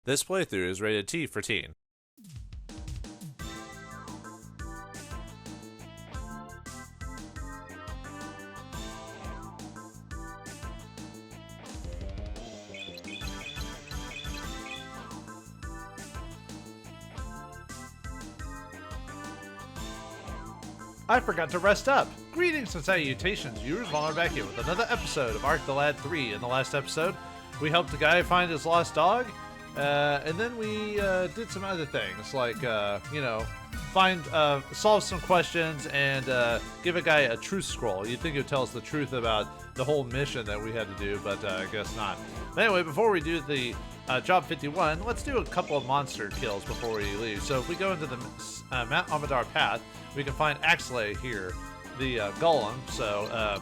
This playthrough is rated T for teen. I forgot to rest up. Greetings and salutations, viewers. Vauldemare back here with another episode of Arc the Lad 3. In the last episode, we helped a guy find his lost dog, and then we did some other things, like, solve some questions and give a guy a truth scroll. You'd think it would tell us the truth about the whole mission that we had to do, but I guess not. But anyway, before we do the Job 51, let's do a couple of monster kills before we leave. So if we go into the Mount Amadar path, we can find Axley here, the golem. So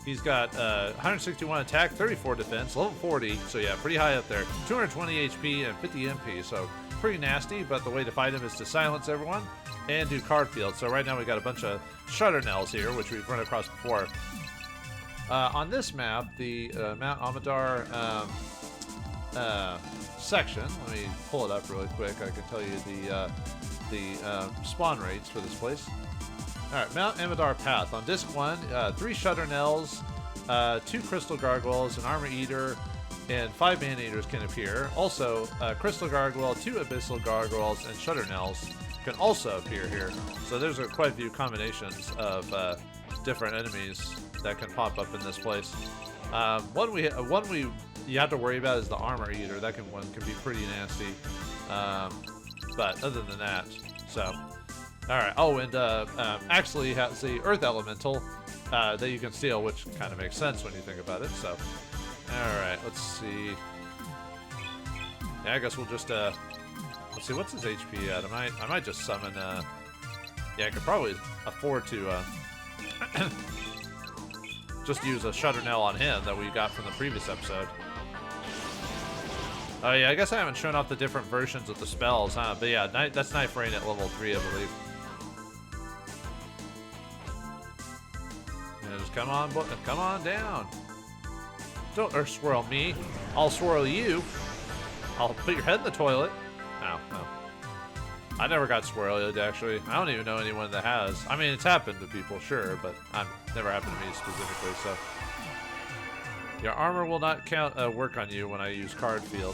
he's got 161 attack, 34 defense, level 40. So yeah, pretty high up there. 220 HP and 50 MP. So pretty nasty, but the way to fight him is to silence everyone and do card field. So right now we got a bunch of Shutternells here, which we've run across before. On this map, the Mount Amadar section, let me pull it up really quick. I can tell you the spawn rates for this place. Alright, Mount Amadar Path. On disc 1, 3 Shutternells, 2 Crystal Gargoyles, an Armor Eater, and 5 Man-Eaters can appear. Also, Crystal Gargoyle, 2 Abyssal Gargoyles, and Shutternells can also appear here. So there's quite a few combinations of different enemies that can pop up in this place. One you have to worry about is the Armor Eater. That one can be pretty nasty. But other than that, so alright. Oh, and actually has the Earth Elemental that you can steal, which kind of makes sense when you think about it. So alright, let's see. Yeah, I guess we'll just let's see, what's his HP at? I might just summon yeah, I could probably afford to just use a Shutternell on him that we got from the previous episode. Oh yeah, I guess I haven't shown off the different versions of the spells, huh? But yeah, that's Knife Rain at level 3, I believe. Yeah, just come on down. Don't swirl me. I'll swirl you. I'll put your head in the toilet. No. I never got swirled, actually. I don't even know anyone that has. I mean, it's happened to people, sure, but never happened to me specifically, so. Your armor will not work on you when I use card field.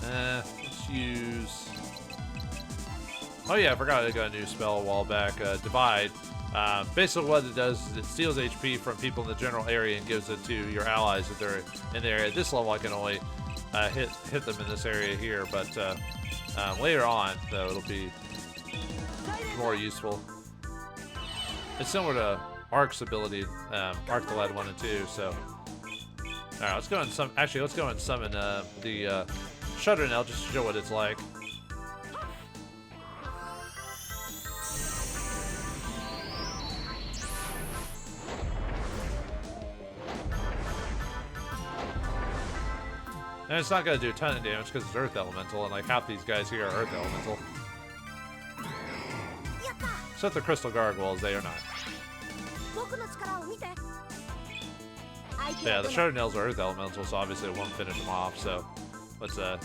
Let's use... Oh yeah, I forgot I got a new spell a while back. Divide. Basically what it does is it steals HP from people in the general area and gives it to your allies if they're in the area. At this level I can only hit them in this area here, but later on, though, it'll be more useful. It's similar to Arc's ability, Arc the Lad 1 and 2, so... Alright, let's go and summon the Shutternell just to show what it's like. And it's not going to do a ton of damage because it's Earth Elemental, and like half these guys here are Earth Elemental. Except the Crystal Gargoyles, they are not. Yeah, the Shutternells are Earth Elemental, so obviously it won't finish them off, so let's hit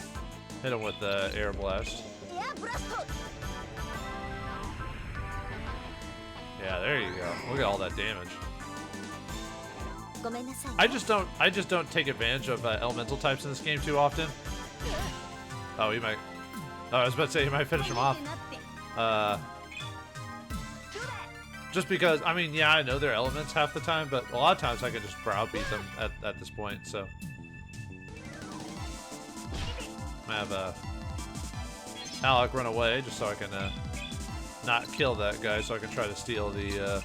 them with the Air Blast. Yeah, there you go. Look at all that damage. I just don't take advantage of elemental types in this game too often. Oh, he might. Oh, I was about to say he might finish him off. Just because, I mean, yeah, I know they're elements half the time, but a lot of times I can just browbeat them at this point. So I have Alec run away just so I can not kill that guy, so I can try to steal the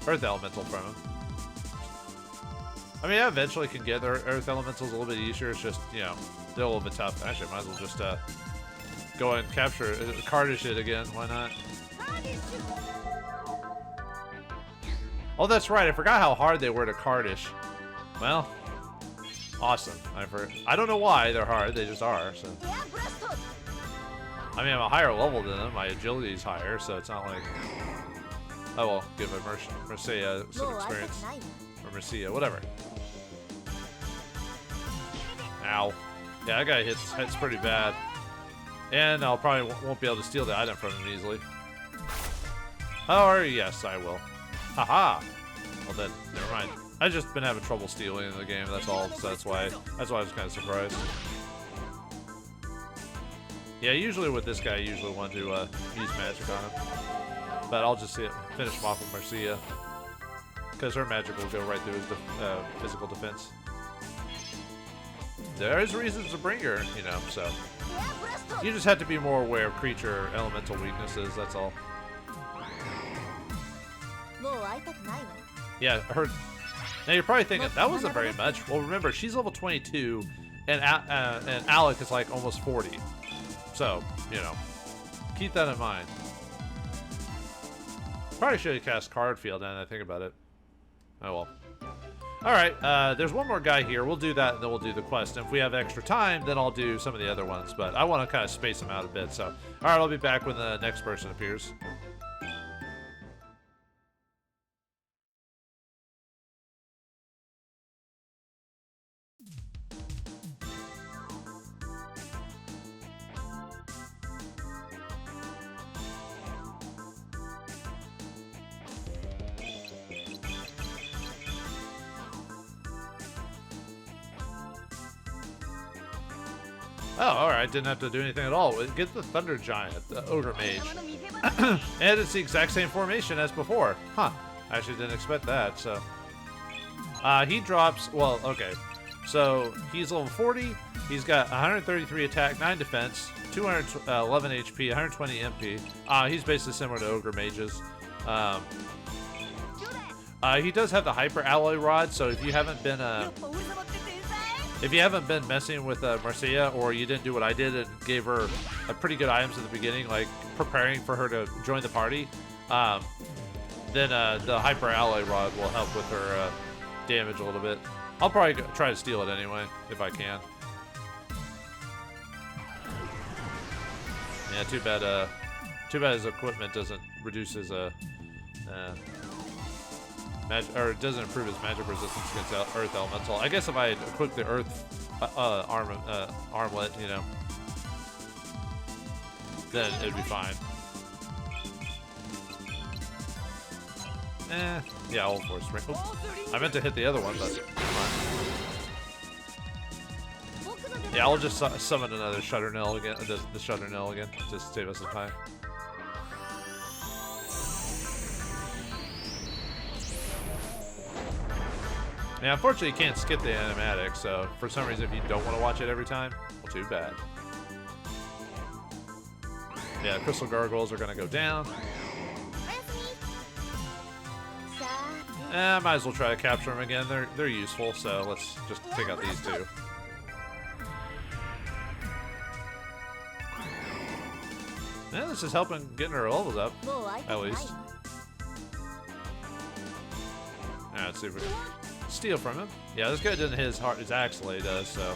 Earth Elemental from him. I mean, I eventually can get Earth Elementals a little bit easier. It's just, you know, they're a little bit tough. Actually, I might as well just go and capture Cardish it again. Why not? Oh, that's right. I forgot how hard they were to Cardish. Well, awesome. I don't know why they're hard. They just are. So. I mean, I'm a higher level than them. My agility is higher, so it's not like... Oh, well, give Mercia some experience. Or Mercia, whatever. Ow. Yeah, that guy hits pretty bad. And I'll probably won't be able to steal the item from him easily. Or, yes, I will. Haha! Well then, never mind. I've just been having trouble stealing in the game, that's all. So that's why I was kind of surprised. Yeah, usually with this guy, I usually want to use magic on him. But I'll just finish him off with Marcia. Because her magic will go right through his physical defense. There's reasons to bring her, you know, so. You just have to be more aware of creature elemental weaknesses, that's all. Yeah, her. Now you're probably thinking, that wasn't very much. Well, remember, she's level 22, and Alec is like almost 40. So, you know, keep that in mind. Probably should have cast Card Field now that I think about it. Oh well. Alright, there's one more guy here. We'll do that and then we'll do the quest. And if we have extra time, then I'll do some of the other ones. But I want to kind of space them out a bit. So, alright, I'll be back when the next person appears. Oh, alright, didn't have to do anything at all. Get the Thunder Giant, the Ogre Mage. And it's the exact same formation as before. Huh, I actually didn't expect that, so. He drops, well, okay. So, he's level 40, he's got 133 attack, 9 defense, 211 HP, 120 MP. He's basically similar to Ogre Mages. He does have the Hyper Alloy Rod, so if you haven't been messing with Marcia, or you didn't do what I did and gave her pretty good items at the beginning, like preparing for her to join the party, then the Hyper Alloy Rod will help with her damage a little bit. I'll probably try to steal it anyway, if I can. Yeah, too bad his equipment doesn't reduce his or it doesn't improve his magic resistance against Earth Elemental. I guess if I equip the Earth armlet, you know, then it'd be fine. Yeah, Old Force Ring. I meant to hit the other one, but yeah, I'll just summon another Shutternell again. The Shutternell again, just to save us some time. Now, unfortunately, you can't skip the animatic, so for some reason, if you don't want to watch it every time, well, too bad. Yeah, Crystal Gargoyles are going to go down. I might as well try to capture them again. They're useful, so let's just take out these two. Yeah, this is helping getting her levels up, at least. Alright, let's see if we can steal from him. Yeah, this guy doesn't hit as hard as Axelay does, so.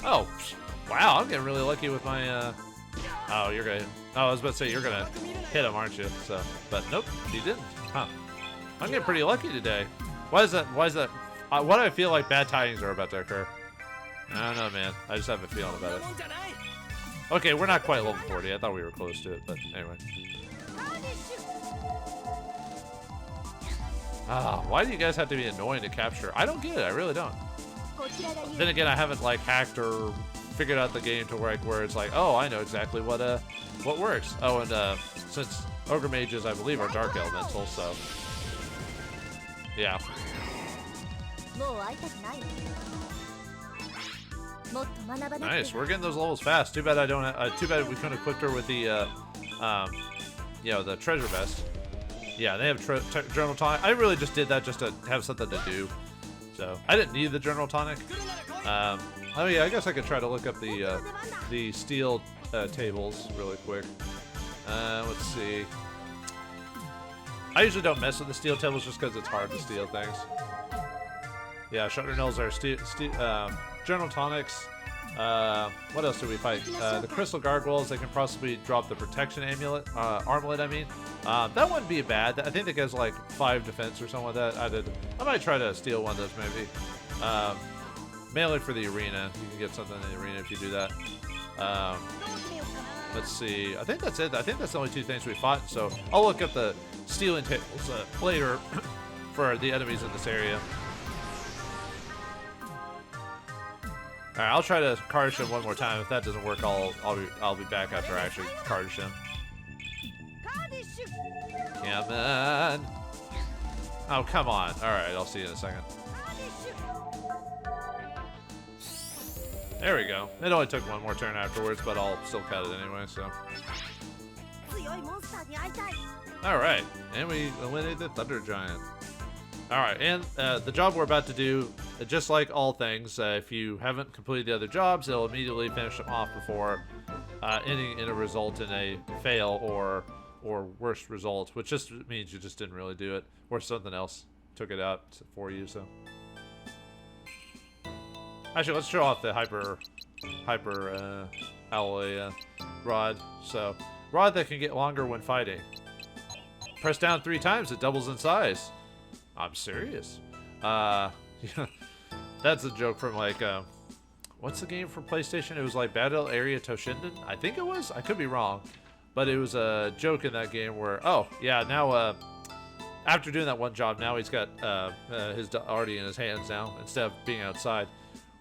Oh, wow, I'm getting really lucky with my, oh, you're gonna, oh, I was about to say you're gonna hit him, aren't you? So, but nope, you didn't. Huh. I'm getting pretty lucky today. Why is that, why do I feel like bad tidings are about to occur? I don't know, man. I just have a feeling about it. Okay, we're not quite level 40. I thought we were close to it, but anyway. Why do you guys have to be annoying to capture? I don't get it. I really don't. Then again, I haven't like hacked or figured out the game to where it's like, oh, I know exactly what works. Oh, and since Ogre Mages, I believe, are Dark Elemental, so yeah. Nice, we're getting those levels fast. Too bad I don't. Too bad we couldn't have equipped her with the, you know, the treasure vest. Yeah, they have Journal Tonic. I really just did that just to have something to do. So I didn't need the Journal Tonic. Oh yeah, I guess I could try to look up the steel tables really quick. Let's see. I usually don't mess with the steel tables just because it's hard to steal things. Yeah, Shutternells are Journal Tonics What else did we fight? The crystal gargoyles. They can possibly drop the protection amulet, armlet. I mean, that wouldn't be bad. I think it gives like 5 defense or something like that. I might try to steal one of those maybe. Mainly for the arena. You can get something in the arena if you do that. Let's see. I think that's it. I think that's the only 2 things we fought. So I'll look at the stealing tables later for the enemies in this area. All right, I'll try to Kardish him one more time. If that doesn't work, I'll be back after I actually Kardish him. Yeah, man. Oh, come on. All right, I'll see you in a second. There we go. It only took one more turn afterwards, but I'll still cut it anyway, so. Alright, and we eliminated the Thunder Giant. Alright, and the job we're about to do, just like all things, if you haven't completed the other jobs, it'll immediately finish them off before ending in a result in a fail or worse result, which just means you just didn't really do it, or something else took it out for you, so. Actually, let's show off the hyper alloy rod. So, rod that can get longer when fighting. Press down 3 times, it doubles in size. I'm serious. That's a joke from like, what's the game from PlayStation? It was like Battle Area Toshinden? I think it was. I could be wrong. But it was a joke in that game where, oh, yeah, now, after doing that one job, now he's got his Artie in his hands now, instead of being outside.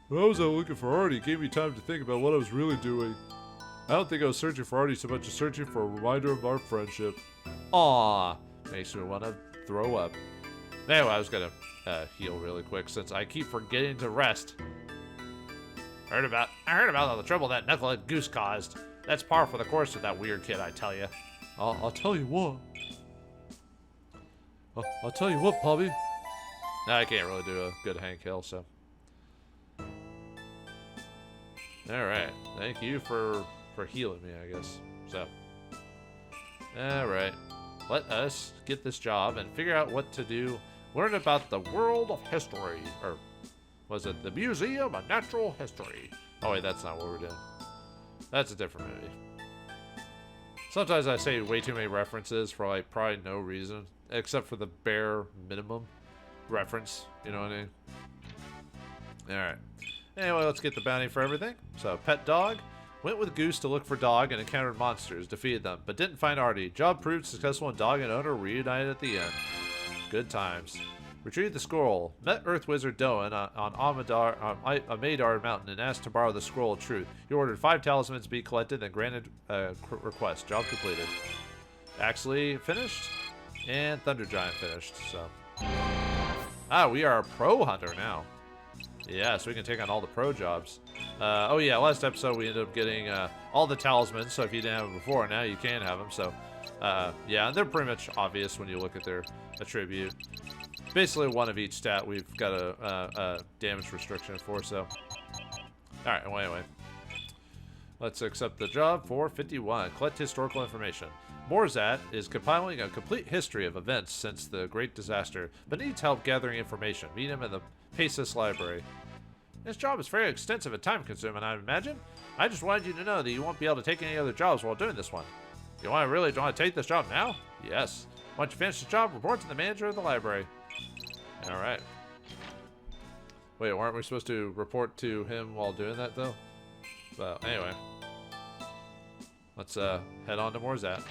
When I was out looking for Artie, it gave me time to think about what I was really doing. I don't think I was searching for Artie so much as searching for a reminder of our friendship. Aww. Makes me want to throw up. Anyway, I was going to heal really quick since I keep forgetting to rest. I heard about all the trouble that knucklehead Goose caused. That's par for the course with that weird kid, I tell you. I'll tell you what. I'll tell you what, Bobby. No, I can't really do a good Hank Hill, so. Alright, thank you for healing me, I guess. So, alright, let us get this job and figure out what to do. Learn about the world of history, or was it the Museum of Natural History? Oh wait, that's not what we're doing. That's a different movie. Sometimes I say way too many references for like probably no reason, except for the bare minimum reference, you know what I mean? Alright. Anyway, let's get the bounty for everything. So, pet dog. Went with Goose to look for dog and encountered monsters, defeated them, but didn't find Artie. Job proved successful and dog and owner reunited at the end. Good times. Retrieved the scroll. Met Earth Wizard Doan on Amadar Mountain and asked to borrow the Scroll of Truth. He ordered 5 talismans be collected and granted request. Job completed. Axley finished. And Thunder Giant finished, so. We are a pro hunter now. Yeah, so we can take on all the pro jobs. Oh yeah, last episode we ended up getting all the talismans, so if you didn't have them before, now you can have them, so. Yeah, and they're pretty much obvious when you look at their attribute. Basically one of each stat we've got a damage restriction for, so. Alright, well anyway. Let's accept the job for 51. Collect historical information. Morzat is compiling a complete history of events since the Great Disaster, but needs help gathering information. Meet him in the Paces Library. This job is very extensive and time-consuming, I imagine. I just wanted you to know that you won't be able to take any other jobs while doing this one. You really want to take this job now? Yes. Once you finish the job, report to the manager of the library. Alright. Wait, weren't we supposed to report to him while doing that, though? Well, anyway. Let's head on to Morzat.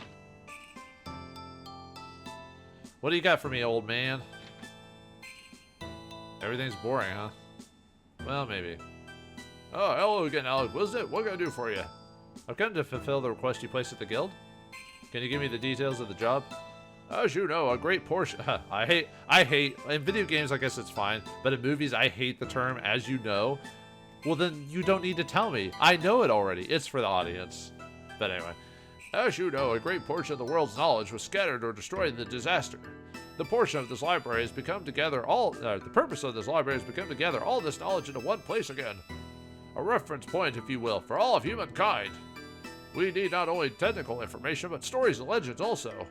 What do you got for me, old man? Everything's boring, huh? Well, maybe. Oh, hello again, Alec. What is it? What can I do for you? I've come to fulfill the request you placed at the guild. Can you give me the details of the job? As you know, a great portion... I hate... In video games, I guess it's fine. But in movies, I hate the term, as you know. Well, then you don't need to tell me. I know it already. It's for the audience. But anyway. As you know, a great portion of the world's knowledge was scattered or destroyed in the disaster. The portion of this library has become together all... the purpose of this library has become together all this knowledge into one place again. A reference point, if you will, for all of humankind. We need not only technical information, but stories and legends also.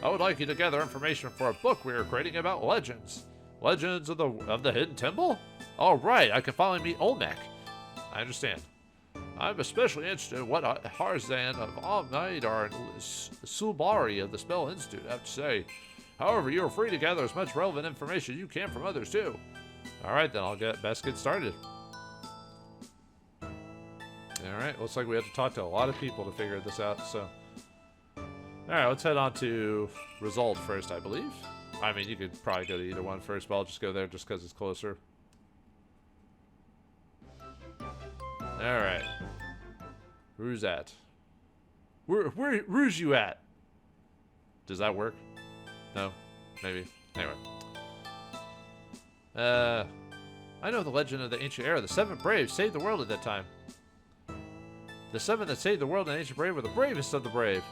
I would like you to gather information for a book we are creating about legends. Legends of the Hidden Temple? All right, I can finally meet Olmec. I understand. I'm especially interested in what Harzan of Almaidar and Sulbari of the Spell Institute have to say. However, you are free to gather as much relevant information as you can from others, too. Alright, then I'll best get started. Alright, looks like we have to talk to a lot of people to figure this out, so... Alright, let's head on to Result first, I believe. I mean, you could probably go to either one first, but I'll just go there just because it's closer. Alright. Where's at? Where's you at? Does that work? No? Maybe. Anyway. I know the legend of the ancient era. The 7 braves saved the world at that time. The 7 that saved the world in ancient brave were the bravest of the brave.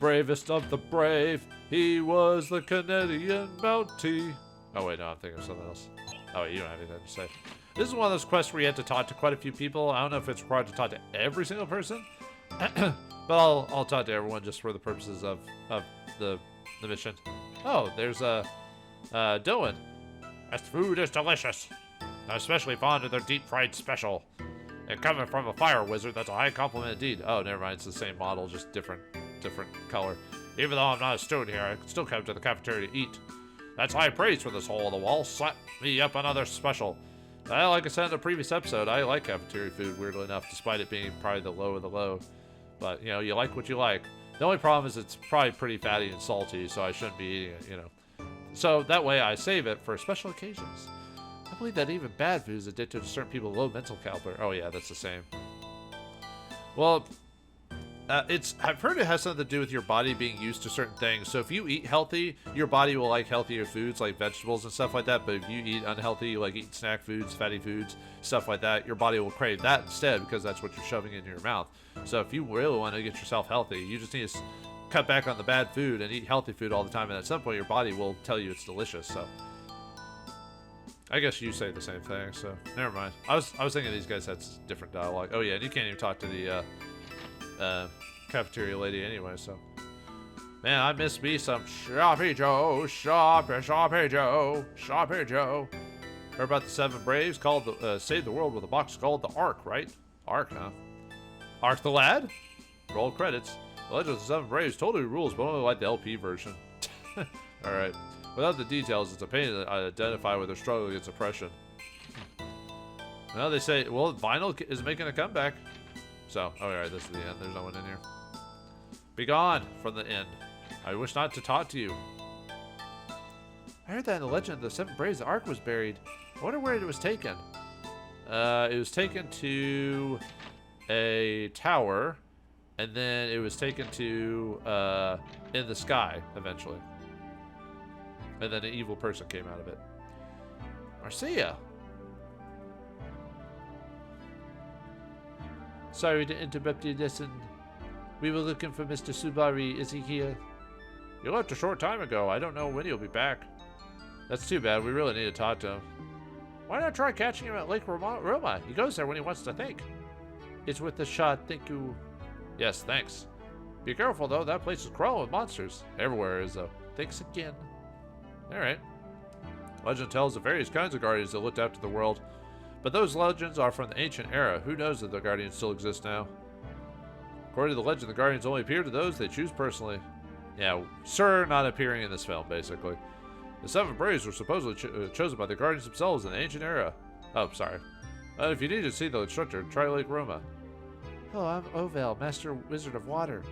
Bravest of the brave. He was the Canadian Mountie. Oh, wait, no, I'm thinking of something else. Oh, wait, you don't have anything to say. This is one of those quests where you have to talk to quite a few people. I don't know if it's required to talk to every single person. But I'll talk to everyone just for the purposes of the mission. Oh, there's Dylan. This food is delicious. I'm especially fond of their deep-fried special. And coming from a fire wizard, that's a high compliment indeed. Oh, never mind. It's the same model, just different color. Even though I'm not a student here, I can still come to the cafeteria to eat. That's high praise for this hole in the wall. Slap me up another special. Like I said in the previous episode, I like cafeteria food, weirdly enough, despite it being probably the low of the low. But, you know, you like what you like. The only problem is it's probably pretty fatty and salty, so I shouldn't be eating it, you know. So that way I save it for special occasions. I believe that even bad food is addicted to certain people with low mental caliber. Oh yeah, that's the same. Well, I've heard it has something to do with your body being used to certain things. So if you eat healthy, your body will like healthier foods like vegetables and stuff like that. But if you eat unhealthy, like eat snack foods, fatty foods, stuff like that, your body will crave that instead because that's what you're shoving in your mouth. So if you really want to get yourself healthy, you just need to cut back on the bad food and eat healthy food all the time. And at some point, your body will tell you it's delicious. So I guess you say the same thing. So never mind. I was thinking these guys had different dialogue. Oh yeah, and you can't even talk to the cafeteria lady anyway, so. Man, I miss me some Shoppy Joe, Shoppy Joe, Shoppy Joe. Heard about the 7 braves called saved the world with a box called the Ark, right? Ark, huh? Ark the Lad? Roll credits. The Legend of the 7 Braves totally rules, but only like the LP version. Alright. Without the details, it's a pain to identify with their struggle against oppression. Well, they say, well, vinyl is making a comeback. So, oh, alright, this is the end. There's no one in here. Be gone from the end. I wish not to talk to you. I heard that in the Legend of the 7 Braves, the Ark was buried. I wonder where it was taken. It was taken to a tower, and then it was taken to in the sky, eventually. And then an evil person came out of it. Marcia! Sorry to interrupt your lesson. We were looking for Mr. Subari. Is he here? You left a short time ago. I don't know when he'll be back. That's too bad. We really need to talk to him. Why not try catching him at Lake Roma? He goes there when he wants to think. It's worth a shot. Thank you. Yes, thanks. Be careful, though. That place is crawling with monsters. Everywhere is, though. Thanks again. Alright. Legend tells of various kinds of guardians that looked after the world. But those legends are from the ancient era. Who knows if the guardians still exist now? According to the legend, the guardians only appear to those they choose personally. Yeah, sir not appearing in this film, basically. The 7 braves were supposedly chosen by the guardians themselves in the ancient era. Oh, sorry. If you need to see the instructor, try Lake Roma. Oh, I'm Ovel, Master Wizard of Water.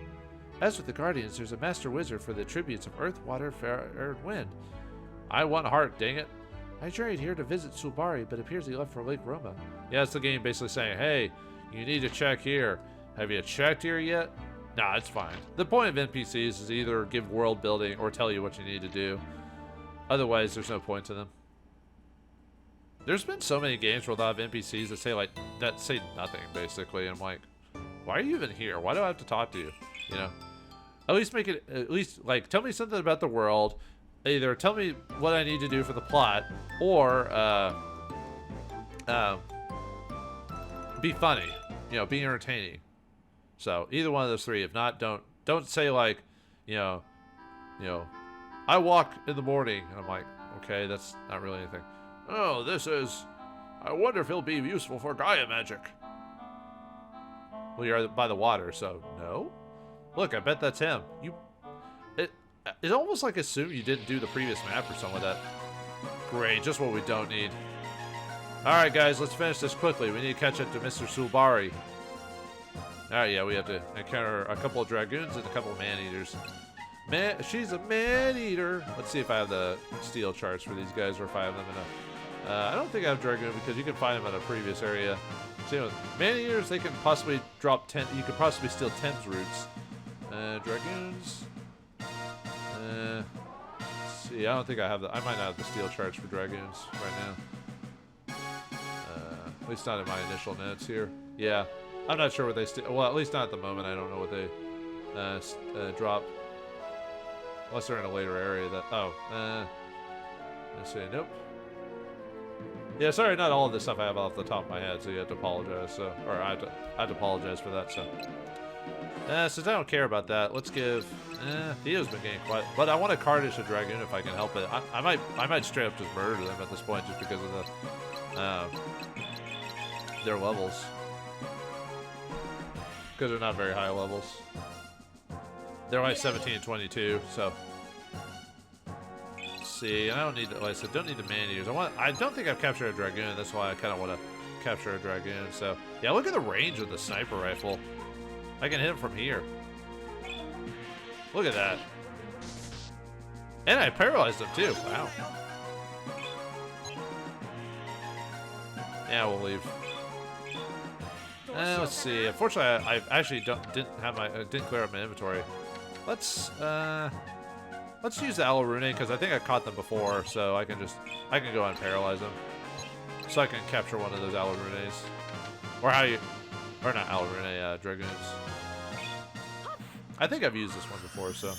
As with the guardians, there's a Master Wizard for the attributes of Earth, Water, Fire, and Wind. I want heart, dang it. I journeyed here to visit Sulbari, but appears he left for Lake Roma. Yeah, it's the game basically saying, hey, you need to check here. Have you checked here yet? Nah, it's fine. The point of NPCs is either give world building or tell you what you need to do. Otherwise, there's no point to them. There's been so many games where they'll have NPCs that say nothing, basically. I'm like, why are you even here? Why do I have to talk to you? You know? At least tell me something about the world. Either tell me what I need to do for the plot, or be funny, you know, be entertaining. So either one of those three. If not, don't say like, you know, I walk in the morning, and I'm like, okay, that's not really anything. Oh, I wonder if he'll be useful for Gaia magic. Well, you're by the water, so no. Look, I bet that's him. It almost like assume you didn't do the previous map or something like that. Great, just what we don't need. Alright guys, let's finish this quickly. We need to catch up to Mr. Sulbari. Alright, yeah, we have to encounter a couple of dragoons and a couple of man-eaters. She's a man-eater. Let's see if I have the steel charts for these guys or if I have them in a... I don't think I have dragoon because you can find them in a previous area. See, with man-eaters, they can possibly drop 10... You could possibly steal 10's roots. Dragoons... let's see, I don't think I have the... I might not have the steel charts for dragoons right now. At least not in my initial notes here. Yeah, I'm not sure what they... Well, at least not at the moment. I don't know what they drop. Unless they're in a later area that... Oh, let's see, nope. Yeah, sorry, not all of this stuff I have off the top of my head, so you have to apologize. So, or I have to apologize for that, so... since I don't care about that, let's give... Theo's been getting quiet. But I want to Cardish a Dragoon if I can help it. I might straight up just murder them at this point just because of the... their levels. Because they're not very high levels. They're only 17 and 22, so... Let's see, I don't need... Like I said, don't need the man-eaters. I don't think I've captured a Dragoon, that's why I kind of want to capture a Dragoon, so... Yeah, look at the range of the sniper rifle. I can hit him from here. Look at that. And I paralyzed him too. Wow. Yeah, we'll leave. Let's see. Unfortunately, I actually didn't clear up my inventory. Let's use the Alurune because I think I caught them before, so I can go and paralyze them. So I can capture one of those Alurunes. Or not Alurune, Dragoons. I think I've used this one before, so.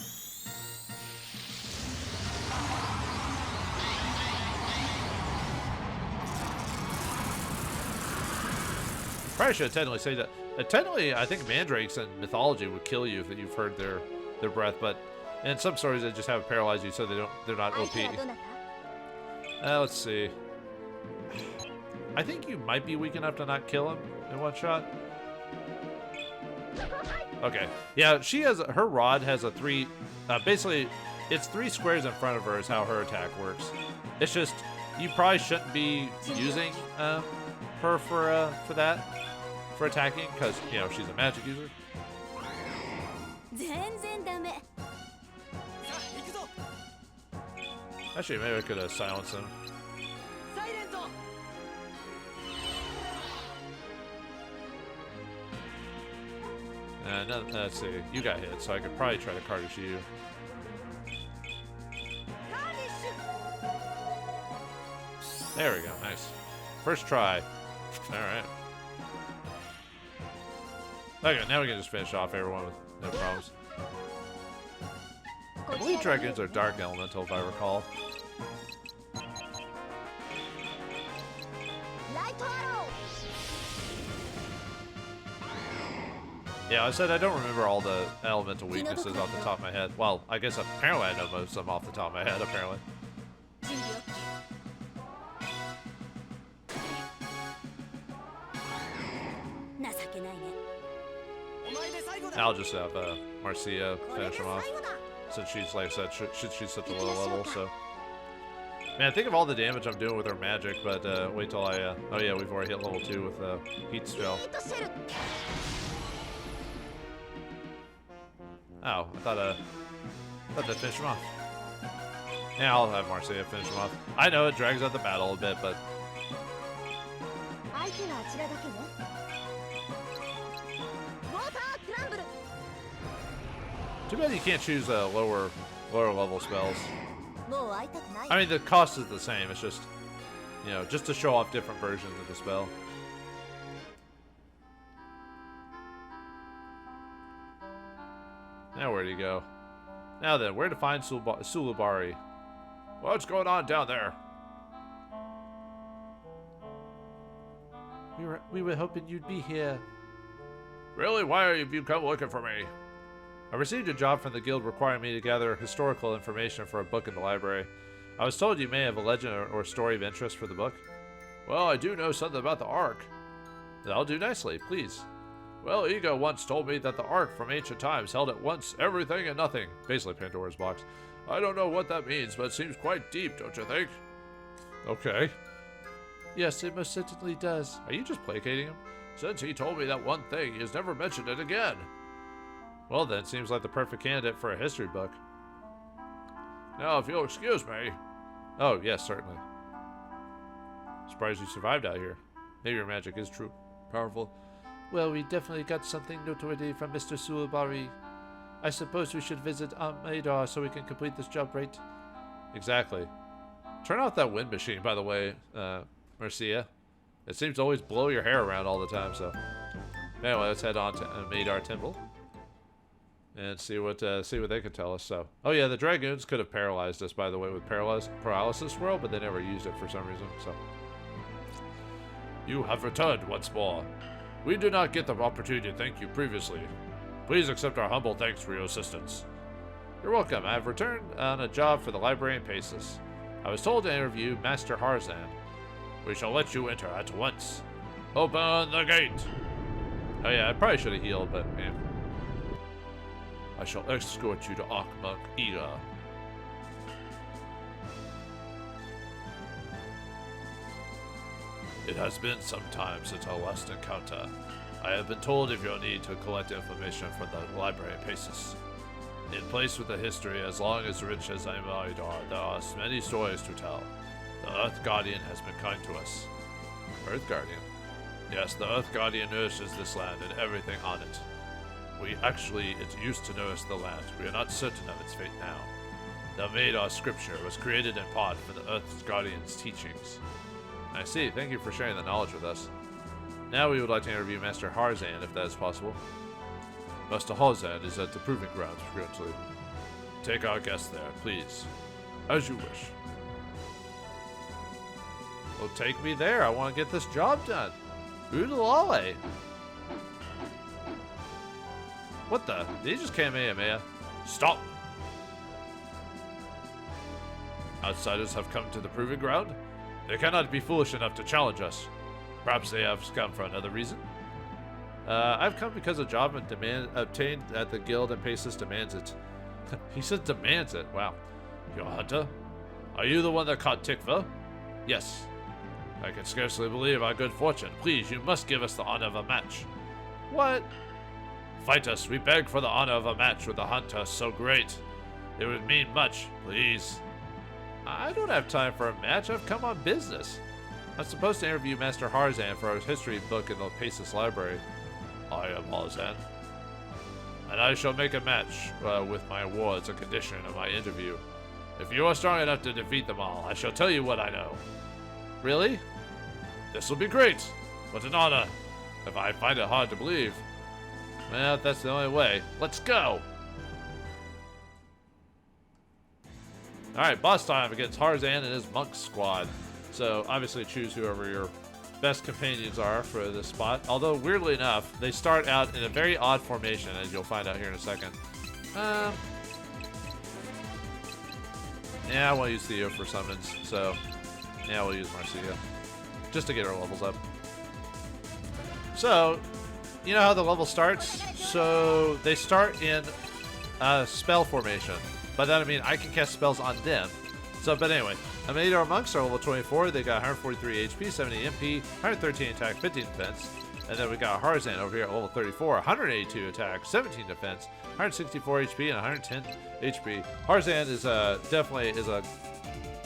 Probably should technically say that. Technically, I think mandrakes in mythology would kill you if you've heard their breath, but in some stories they just have it paralyze you, so they're not OP. Let's see. I think you might be weak enough to not kill him in one shot. Okay. Yeah, her rod has a 3, basically, it's 3 squares in front of her is how her attack works. It's just, you probably shouldn't be using her for that, for attacking, because, you know, she's a magic user. Actually, maybe I could silence him. No, let's see. You got hit, so I could probably try to Cardish you. There we go. Nice. First try. Alright. Okay, now we can just finish off everyone with no problems. I believe dragons are dark elemental, if I recall. Yeah, I said I don't remember all the elemental weaknesses off the top of my head. Well, I guess apparently I know most of them off the top of my head, apparently. I'll just have Marcia finish him off, since she's, like I said, she's such a low level, so... Man, think of all the damage I'm doing with her magic, but wait till I... oh yeah, we've already hit level 2 with Heat Spell. Oh, I thought they'd finish him off. Yeah, I'll have Marcia finish him off. I know it drags out the battle a bit, but... Too bad you can't choose lower level spells. I mean, the cost is the same. It's just, you know, just to show off different versions of the spell. Now where do you go? Now then, where to find Sulubari? What's going on down there? We were hoping you'd be here. Really? Why have you come looking for me? I received a job from the guild requiring me to gather historical information for a book in the library. I was told you may have a legend or story of interest for the book. Well, I do know something about the Ark. That'll do nicely, please. Well, Ego once told me that the art from ancient times held at once everything and nothing. Basically Pandora's box. I don't know what that means, but it seems quite deep, don't you think? Okay. Yes, it most certainly does. Are you just placating him? Since he told me that one thing, he has never mentioned it again. Well then, seems like the perfect candidate for a history book. Now, if you'll excuse me. Oh, yes, certainly. Surprised you survived out here. Maybe your magic is true. Powerful. Well, we definitely got something noteworthy from Mr. Suwabari. I suppose we should visit Madar so we can complete this job right. Exactly. Turn off that wind machine, by the way, Mercia. It seems to always blow your hair around all the time, so. Anyway, let's head on to Madar Temple. And see what they could tell us, so. Oh yeah, the Dragoons could have paralyzed us, by the way, with Paralysis Swirl, but they never used it for some reason, so. You have returned once more. We did not get the opportunity to thank you previously. Please accept our humble thanks for your assistance. You're welcome. I have returned on a job for the library in Paces. I was told to interview Master Harzan. We shall let you enter at once. Open the gate! Oh yeah, I probably should have healed, but man. I shall escort you to Archmonk Ida. It has been some time since our last encounter. I have been told of your need to collect information from the library in Paces. In place with a history as long as rich as Amadar, there are many stories to tell. The Earth Guardian has been kind to us. Earth Guardian? Yes, the Earth Guardian nourishes this land and everything on it. It used to nourish the land. We are not certain of its fate now. The Madar scripture was created in part for the Earth Guardian's teachings. I see. Thank you for sharing the knowledge with us. Now we would like to interview Master Harzan, if that is possible. Master Harzan is at the Proving Grounds currently. Take our guest there, please. As you wish. Well, take me there. I want to get this job done. Oodalale. What the? Did he just Kamehameha? Stop! Outsiders have come to the Proving Ground. They cannot be foolish enough to challenge us. Perhaps they have come for another reason. I've come because a job obtained at the guild and Paces demands it. He said demands it. Wow. You're a hunter? Are you the one that caught Tikva? Yes. I can scarcely believe our good fortune. Please, you must give us the honor of a match. What? Fight us. We beg for the honor of a match with a hunter so great. It would mean much. Please. I don't have time for a match. I've come on business. I'm supposed to interview Master Harzan for our history book in the Paces Library. I am Harzan. And I shall make a match with my awards a condition of my interview. If you are strong enough to defeat them all, I shall tell you what I know. Really? This will be great. What an honor. If I find it hard to believe. Well, that's the only way. Let's go! Alright, boss time against Harzan and his monk squad. So, obviously choose whoever your best companions are for this spot. Although, weirdly enough, they start out in a very odd formation, as you'll find out here in a second. Yeah, I want to use Theo for summons, so yeah, we'll use Marcia. Just to get our levels up. So, you know how the level starts? So, they start in spell formation. By that I mean I can cast spells on them. So, but anyway, Amadar monks are level 24. They got 143 HP, 70 MP, 113 attack, 15 defense. And then we got Harzan over here at level 34, 182 attack, 17 defense, 164 HP, and 110 HP. Harzan is definitely is a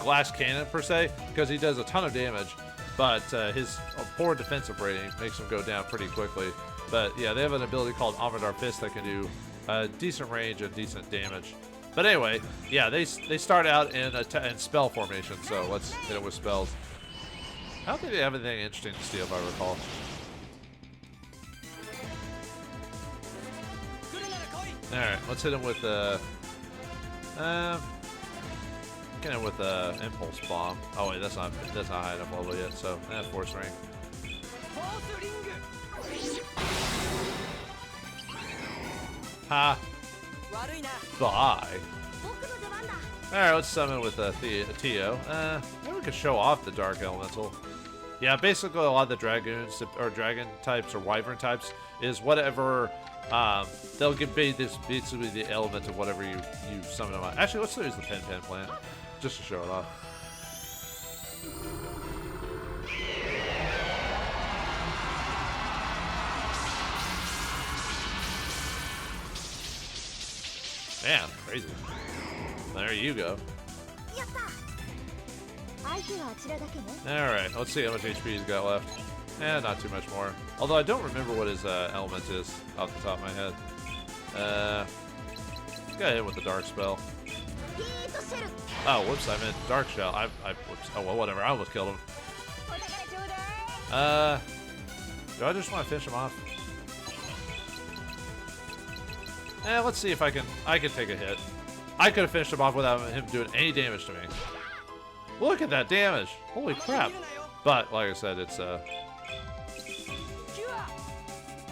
glass cannon per se, because he does a ton of damage, but his poor defensive rating makes him go down pretty quickly. But yeah, they have an ability called Amadar Fist that can do decent range and decent damage. But anyway, yeah, they start out in spell formation, so let's hit it with spells. I don't think they have anything interesting to steal, if I recall. Alright, let's hit him with get him with Impulse Bomb. Oh wait, that's not high enough level yet, so Force Ring. Ha! Bye. Alright, let's summon with Tio. Maybe we could show off the Dark Elemental. Yeah, basically a lot of the dragoons or dragon types or wyvern types is whatever. They'll give this basically the element of whatever you summon them on. Actually, let's use the pen plant just to show it off. Man, crazy. There you go. Alright, let's see how much HP he's got left. Not too much more. Although I don't remember what his element is off the top of my head. Got hit with the dark spell. Oh, whoops, I meant dark shell. Whoops. Oh, well, whatever. I almost killed him. Do I just want to finish him off? Let's see if I can take a hit. I could have finished him off without him doing any damage to me. Look at that damage! Holy crap! But, like I said, it's, well,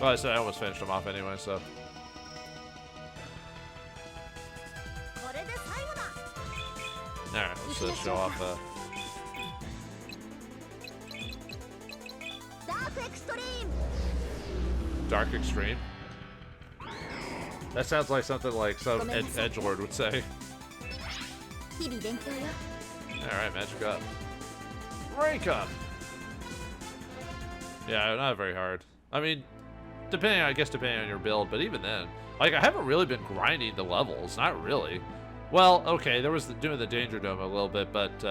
I said I almost finished him off anyway, so. Alright, let's just show off, Dark Extreme. That sounds like something like some edgelord would say. Alright, magic up. Rank up! Yeah, not very hard. I mean, depending on your build, but even then. Like, I haven't really been grinding the levels, not really. Well, okay, there was doing the Danger Dome a little bit, but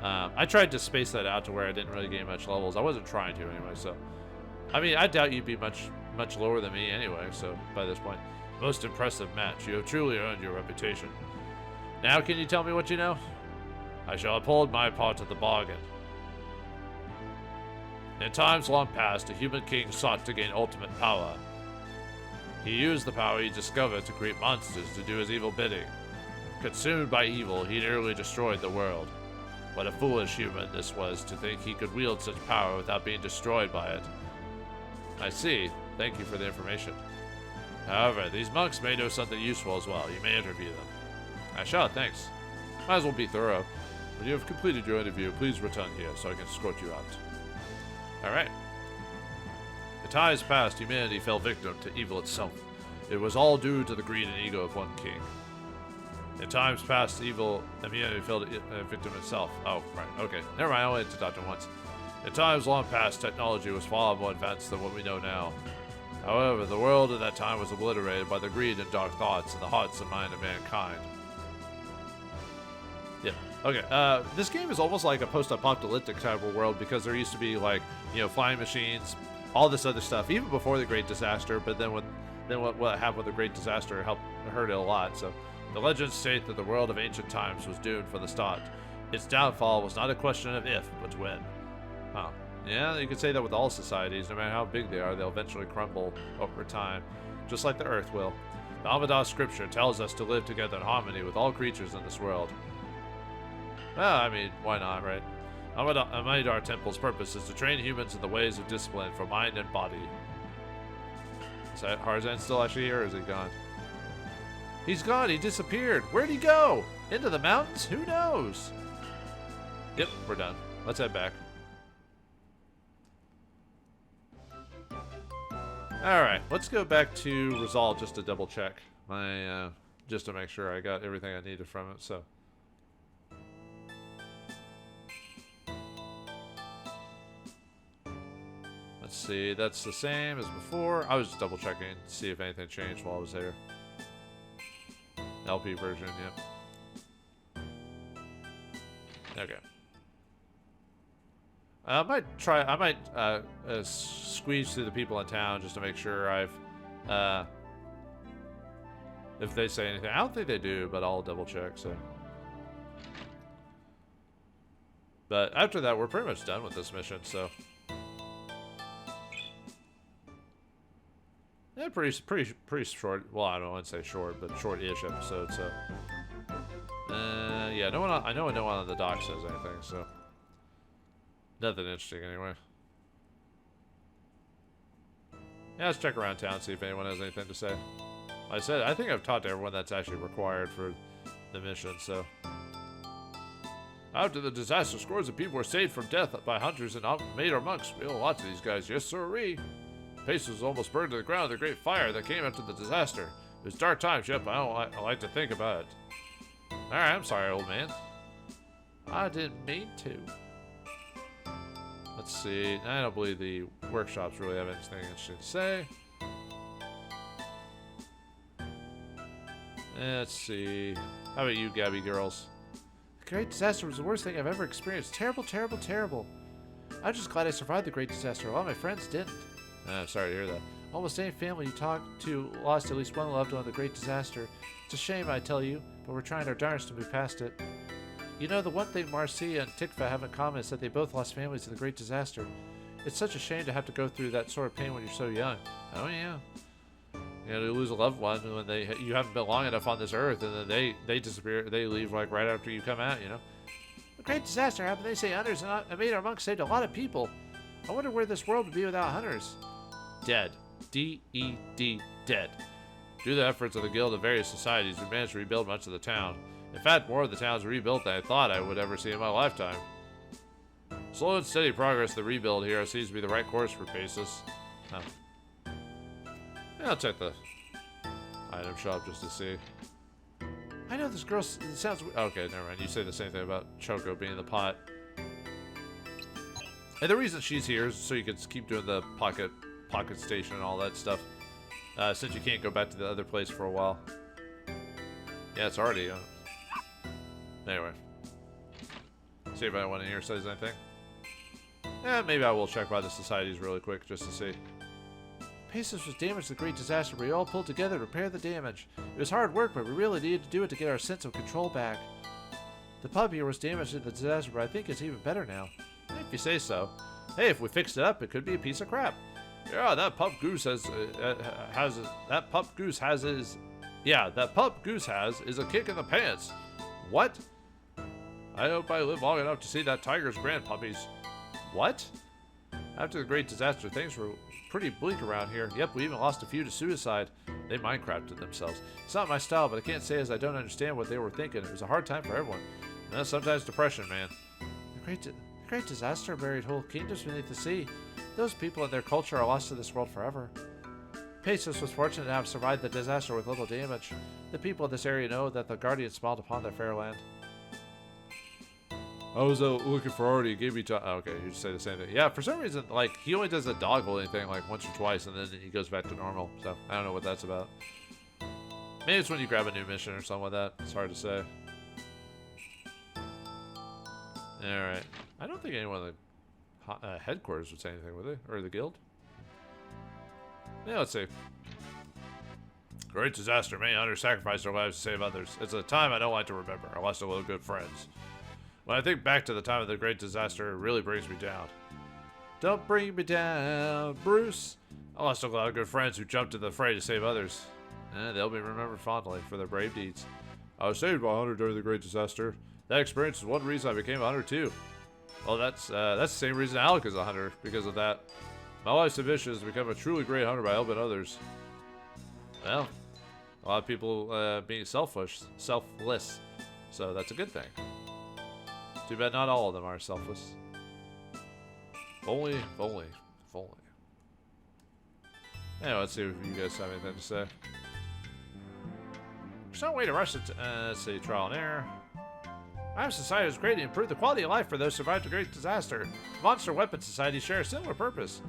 I tried to space that out to where I didn't really gain much levels. I wasn't trying to anyway, so. I mean, I doubt you'd be much lower than me anyway, so, by this point. Most impressive match. You have truly earned your reputation. Now can you tell me what you know? I shall uphold my part of the bargain. In times long past, a human king sought to gain ultimate power. He used the power he discovered to create monsters to do his evil bidding. Consumed by evil, he nearly destroyed the world. What a foolish human this was to think he could wield such power without being destroyed by it. I see. Thank you for the information. However, these monks may know something useful as well. You may interview them. I shall, thanks. Might as well be thorough. When you have completed your interview, please return here so I can escort you out. Alright. In times past, humanity fell victim to evil itself. It was all due to the greed and ego of one king. In times past, humanity fell victim itself. Oh, right, okay. Never mind, I only had to talk to him once. In times long past, technology was far more advanced than what we know now. However, the world at that time was obliterated by the greed and dark thoughts in the hearts and mind of mankind. Yeah. Okay. This game is almost like a post-apocalyptic type of world because there used to be like, flying machines, all this other stuff, even before the Great Disaster. But then what happened with the Great Disaster hurt it a lot. So the legends state that the world of ancient times was doomed from the start. Its downfall was not a question of if, but when. Huh. Yeah, you could say that with all societies. No matter how big they are, they'll eventually crumble over time, just like the Earth will. The Amida scripture tells us to live together in harmony with all creatures in this world. Well, I mean, why not, right? Amida Temple's purpose is to train humans in the ways of discipline for mind and body. Is that Harzan still actually here, or is he gone? He's gone. He disappeared. Where'd he go? Into the mountains? Who knows? Yep, we're done. Let's head back. Alright, let's go back to Resolve just to double check my, just to make sure I got everything I needed from it, so. Let's see, that's the same as before. I was just double checking to see if anything changed while I was there. LP version, yep. Okay. I might squeeze through the people in town just to make sure I've, if they say anything. I don't think they do, but I'll double check, so. But after that, we're pretty much done with this mission, so. Yeah, pretty short. Well, I don't want to say short, but short-ish episode, so. Yeah, I know no one on the dock says anything, so. Nothing interesting, anyway. Yeah, let's check around town, see if anyone has anything to say. Like I said, I think I've talked to everyone that's actually required for the mission, so. After the disaster, scores of people were saved from death by hunters and Maid or monks. We owe lots of these guys, yes sirree. Pace was almost burned to the ground with the great fire that came after the disaster. It was dark times, yep, I like to think about it. Alright, I'm sorry, old man. I didn't mean to. Let's see. I don't believe the workshops really have anything interesting to say. Let's see. How about you, Gabby girls? The great disaster was the worst thing I've ever experienced. Terrible, terrible, terrible. I'm just glad I survived the great disaster. A lot of my friends didn't. I'm sorry to hear that. Almost any family you talk to lost at least one loved one in the great disaster. It's a shame, I tell you, but we're trying our darnest to move past it. You know, the one thing Marcia and Tikva have in common is that they both lost families in the great disaster. It's such a shame to have to go through that sort of pain when you're so young. Oh yeah. You know, to lose a loved one when you haven't been long enough on this earth, and then they disappear, they leave like right after you come out, you know. A great disaster happened, they say hunters and Maid or monks saved a lot of people. I wonder where this world would be without hunters. Dead. D-E-D, dead. Due to the efforts of the Guild of various societies, we managed to rebuild much of the town. In fact, more of the town is rebuilt than I thought I would ever see in my lifetime. Slow and steady progress of the rebuild here seems to be the right course for Paces. Oh. Yeah, I'll check the item shop just to see. I know this girl sounds... Okay, never mind. You say the same thing about Choco being in the pot. And the reason she's here is so you can keep doing the pocket station and all that stuff. Since you can't go back to the other place for a while. Yeah, it's already... Anyway. See if anyone in here says anything. Maybe I will check by the societies really quick just to see. Paces was damaged in the great disaster, but we all pulled together to repair the damage. It was hard work, but we really needed to do it to get our sense of control back. The pub here was damaged in the disaster, but I think it's even better now. If you say so. Hey, if we fixed it up, it could be a piece of crap. Yeah, that pup goose has that pup goose has is a kick in the pants. What? I hope I live long enough to see that tiger's grandpuppies. What? After the great disaster, things were pretty bleak around here. Yep, we even lost a few to suicide. They Minecrafted themselves. It's not my style, but I can't say as I don't understand what they were thinking. It was a hard time for everyone. And sometimes depression, man. The great disaster buried whole kingdoms beneath the sea. Those people and their culture are lost to this world forever. Paces was fortunate to have survived the disaster with little damage. The people of this area know that the Guardians smiled upon their fair land. I was looking for Artie. He gave me time. Oh, okay, you just say the same thing. Yeah, for some reason, like, he only does the dog holding thing, like, once or twice, and then he goes back to normal. So, I don't know what that's about. Maybe it's when you grab a new mission or something like that. It's hard to say. Alright. I don't think anyone in the headquarters would say anything, would they? Or the guild? Yeah, let's see. Great disaster. Many hunters sacrificed their lives to save others. It's a time I don't like to remember. I lost a lot of good friends. When I think back to the time of the great disaster, it really brings me down. Don't bring me down, Bruce. I lost a lot of good friends who jumped into the fray to save others. They'll be remembered fondly for their brave deeds. I was saved by a hunter during the great disaster. That experience is one reason I became a hunter too. Well, that's the same reason Alec is a hunter, because of that. My life's ambition is to become a truly great hunter by helping others. Well, a lot of people being selfless, so that's a good thing. Too bad not all of them are selfless. If only. Anyway, let's see if you guys have anything to say. There's no way to rush it. Let's see, trial and error. Our society is great to improve the quality of life for those who survived a great disaster. Monster Weapon Societies share a similar purpose.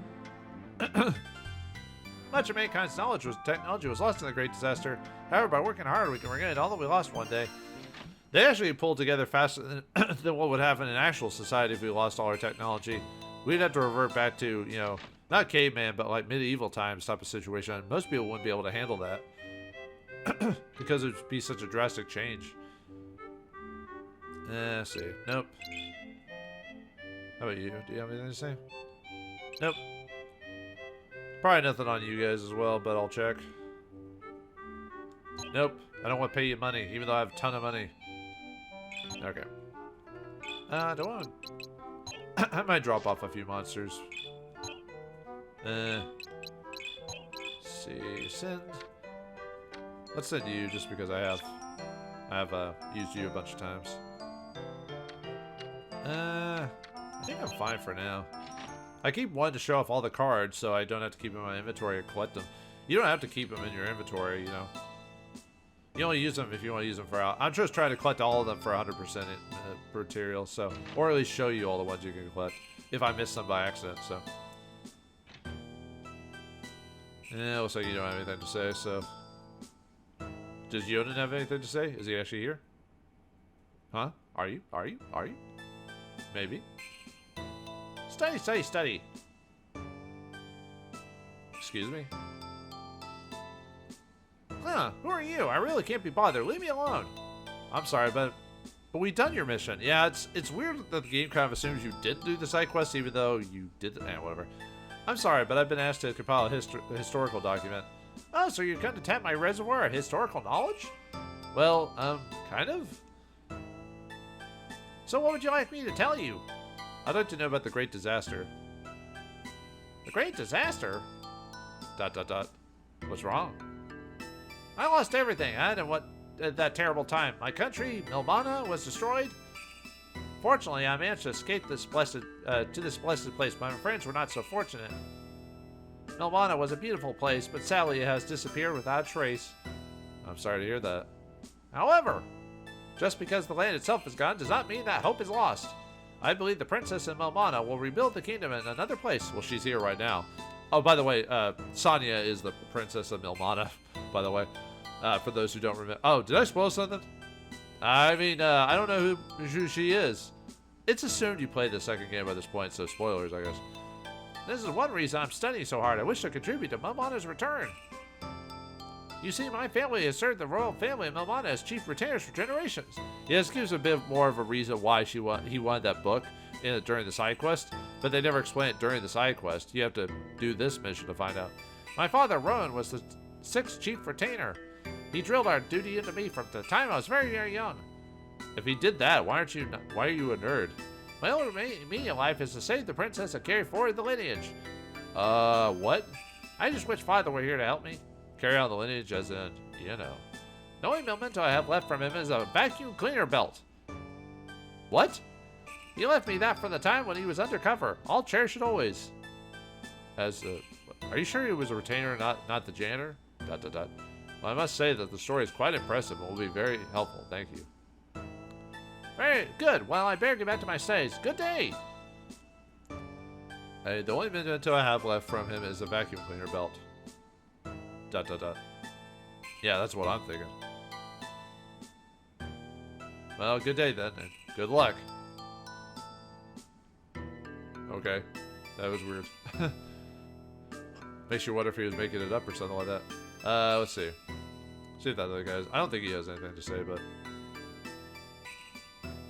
Much of mankind's technology was lost in the great disaster. However, by working hard, we can regain all that we lost one day. They actually pulled together faster than what would happen in actual society if we lost all our technology. We'd have to revert back to, you know, not caveman, but like medieval times type of situation. Most people wouldn't be able to handle that because it would be such a drastic change. Let's see. Nope. How about you? Do you have anything to say? Nope. Probably nothing on you guys as well, but I'll check. Nope. I don't want to pay you money, even though I have a ton of money. Okay. I don't want to... I might drop off a few monsters. See, send. Let's send you just because I have used you a bunch of times. I think I'm fine for now. I keep wanting to show off all the cards so I don't have to keep them in my inventory and collect them. You don't have to keep them in your inventory, you know. You only use them if you want to use them for out. I'm just trying to collect all of them for 100% material, so, or at least show you all the ones you can collect if I miss them by accident. So, yeah, looks like you don't have anything to say. So, does Yoden have anything to say? Is he actually here? Huh? Are you? Are you? Are you? Maybe. Study, study, study. Excuse me. Huh, who are you? I really can't be bothered. Leave me alone. I'm sorry, but we've done your mission. Yeah, it's weird that the game kind of assumes you didn't do the side quest, even though you did. Whatever. I'm sorry, but I've been asked to compile a historical document. Oh, so you're going to tap my reservoir of historical knowledge? Well, kind of. So what would you like me to tell you? I'd like to know about the Great Disaster. The Great Disaster? ... What's wrong? I lost everything. I had at that terrible time. My country, Milmana, was destroyed. Fortunately, I managed to escape this blessed place, but my friends were not so fortunate. Milmana was a beautiful place, but sadly it has disappeared without a trace. I'm sorry to hear that. However, just because the land itself is gone does not mean that hope is lost. I believe the princess in Milmana will rebuild the kingdom in another place. Well, she's here right now. Oh, by the way, Sonia is the princess of Milmana, by the way. For those who don't remember. Oh, did I spoil something? I mean, I don't know who she is. It's assumed you played the second game by this point, so spoilers, I guess. This is one reason I'm studying so hard. I wish to contribute to Milmana's return. You see, my family has served the royal family of Milmana as chief retainers for generations. Yeah, this gives a bit more of a reason why he wanted that book during the side quest, but they never explain it during the side quest. You have to do this mission to find out. My father, Rowan, was the 6th chief retainer. He drilled our duty into me from the time I was very, very young. If he did that, why are you a nerd? My only meaning in life is to save the princess and carry forward the lineage. What? I just wish father were here to help me. Carry on the lineage as in, you know. The only memento I have left from him is a vacuum cleaner belt. What? He left me that for the time when he was undercover. I'll cherish it always. Are you sure he was a retainer, not the janitor? ... Well, I must say that the story is quite impressive and will be very helpful. Thank you. Very good. Well, I better get back to my studies. Good day. Hey, the only memento I have left from him is a vacuum cleaner belt. ... Yeah, that's what I'm thinking. Well, good day then, and good luck. Okay, that was weird. Makes you wonder if he was making it up or something like that. Let's see. See if that other guy. I don't think he has anything to say, but.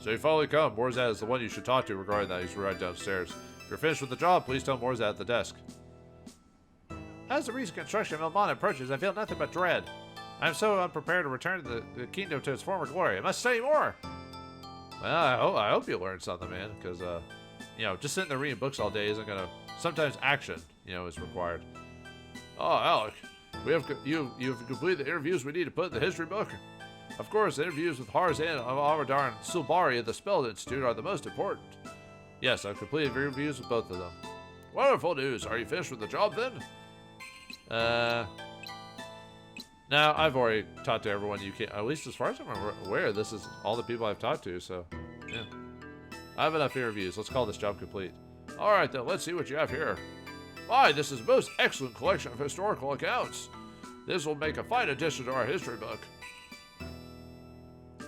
So you finally come. Morzad is the one you should talk to regarding that. He's right downstairs. If you're finished with the job, please tell Morzad at the desk. As the recent construction of Milmana approaches, I feel nothing but dread. I am so unprepared to return to the kingdom to its former glory. I must study more. Well, I hope you learn something, man, because you know, just sitting there reading books all day isn't gonna. Sometimes action, you know, is required. Oh, Alec, you've completed the interviews we need to put in the history book. Of course, the interviews with Harzan of Amadar and Sulbari of the Spell Institute are the most important. Yes, I've completed interviews with both of them. Wonderful news. Are you finished with the job then? No, I've already talked to everyone you can. At least as far as I'm aware, this is all the people I've talked to, so yeah. I have enough interviews. Let's call this job complete. Alright then, let's see what you have here. Why, this is a most excellent collection of historical accounts. This will make a fine addition to our history book.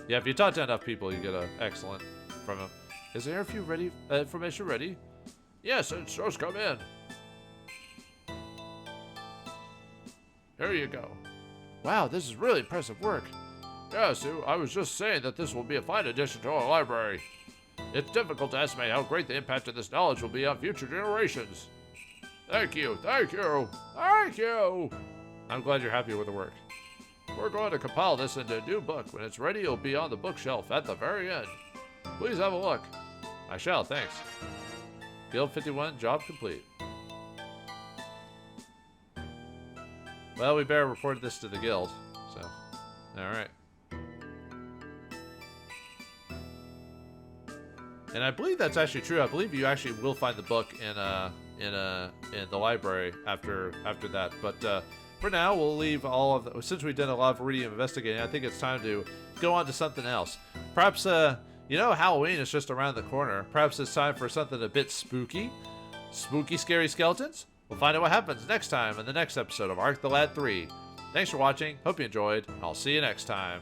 Yeah, if you talk to enough people, you get an excellent from them. Is the interview ready? Information ready? Yes, it's just come in. Here you go. Wow, this is really impressive work. Yeah, Sue, I was just saying that this will be a fine addition to our library. It's difficult to estimate how great the impact of this knowledge will be on future generations. Thank you, thank you, thank you. I'm glad you're happy with the work. We're going to compile this into a new book. When it's ready, it'll be on the bookshelf at the very end. Please have a look. I shall, thanks. Guild 51, job complete. Well, we better report this to the guild, so, alright. And I believe that's actually true. I believe you actually will find the book in the library after that. But for now, we'll leave all of the, since we've done a lot of Iridium investigating, I think it's time to go on to something else. Perhaps Halloween is just around the corner. Perhaps it's time for something a bit spooky. Spooky, scary skeletons? We'll find out what happens next time in the next episode of Arc the Lad 3. Thanks for watching. Hope you enjoyed. I'll see you next time.